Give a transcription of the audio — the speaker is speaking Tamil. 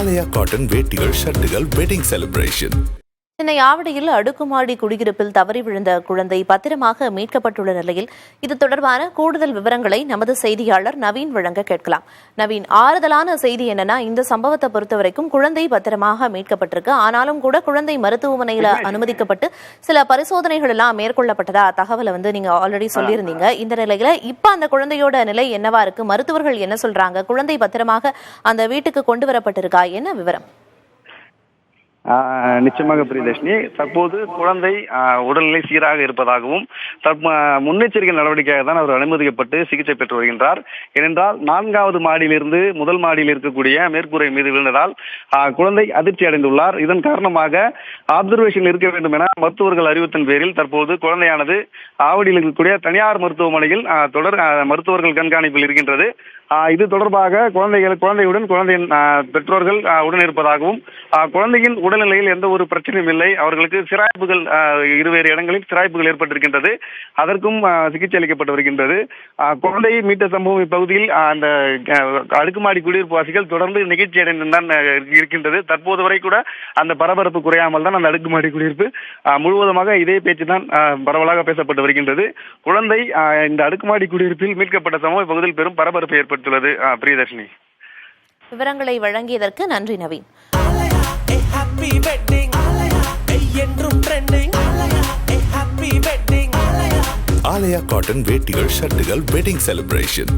ஆலயா காட்டன் வேட்டிகள், ஷர்ட்டுகள், வெட்டிங் செலிப்ரேஷன். சென்னை ஆவடியில் அடுக்குமாடி குடியிருப்பில் தவறி விழுந்த குழந்தை பத்திரமாக மீட்கப்பட்டுள்ள நிலையில் இது தொடர்பான கூடுதல் விவரங்களை நமது செய்தியாளர் நவீன் வழங்க கேட்கலாம். நவீன், ஆறுதலான செய்தி என்னன்னா, இந்த சம்பவத்தை பொறுத்தவரைக்கும் குழந்தை பத்திரமாக மீட்கப்பட்டிருக்கு. ஆனாலும் கூட குழந்தை மருத்துவமனையில அனுமதிக்கப்பட்டு சில பரிசோதனைகள் எல்லாம் மேற்கொள்ளப்பட்டதா தகவலை நீங்க ஆல்ரெடி சொல்லியிருந்தீங்க. இந்த நிலையில இப்ப அந்த குழந்தையோட நிலை என்னவா இருக்கு? மருத்துவர்கள் என்ன சொல்றாங்க? குழந்தை பத்திரமாக அந்த வீட்டுக்கு கொண்டு வரப்பட்டிருக்கா? என்ன விவரம்? நிச்சயமாக பிரியதர்ஷினி, தற்போது குழந்தை உடல்நிலை சீராக இருப்பதாகவும் முன்னெச்சரிக்கை நடவடிக்கையாக தான் அவர் அனுமதிக்கப்பட்டு சிகிச்சை பெற்று வருகின்றார். ஏனென்றால் 4வது மாடியிலிருந்து முதல் மாடியில் இருக்கக்கூடிய மேற்கூரை மீது விழுந்ததால் குழந்தை அதிர்ச்சி அடைந்துள்ளார். இதன் காரணமாக அப்சர்வேஷன் இருக்க வேண்டும் என மருத்துவர்கள் அறிவித்தன் பேரில் தற்போது குழந்தையானது ஆவடியில் இருக்கக்கூடிய தனியார் மருத்துவமனையில் தொடர் மருத்துவர்கள் கண்காணிப்பில் இருக்கின்றது. இது தொடர்பாக குழந்தையுடன் குழந்தையின் பெற்றோர்கள் உடன் இருப்பதாகவும் குழந்தையின் உடல்நிலையில் எந்த ஒரு பிரச்சனையும் இல்லை, அவர்களுக்கு சிராய்ப்புகள் இருவேறு இடங்களில் சிராய்ப்புகள் ஏற்பட்டிருக்கின்றது, அதற்கும் சிகிச்சை அளிக்கப்பட்டு வருகின்றது. குழந்தையை மீட்ட சம்பவம் இப்பகுதியில் அந்த அடுக்குமாடி குடியிருப்பு வாசிகள் தொடர்ந்து நிகழ்ச்சி அடைந்து தான் இருக்கின்றது. தற்போது வரை கூட அந்த பரபரப்பு குறையாமல் தான் அந்த அடுக்குமாடி குடியிருப்பு முழுவதுமாக இதே பேச்சு தான் பரவலாக பேசப்பட்டு வருகின்றது. குழந்தை இந்த அடுக்குமாடி குடியிருப்பில் மீட்கப்பட்ட சம்பவம் இப்பகுதியில் பெரும் பரபரப்பு ஏற்பட்டுள்ளது. பிரியதர்ஷினி, விவரங்களை வழங்கியதற்கு நன்றி நவீன். ஆலயா காட்டன் வேட்டிகள், ஷர்ட்டுகள், வெட்டிங் செலிப்ரேஷன்.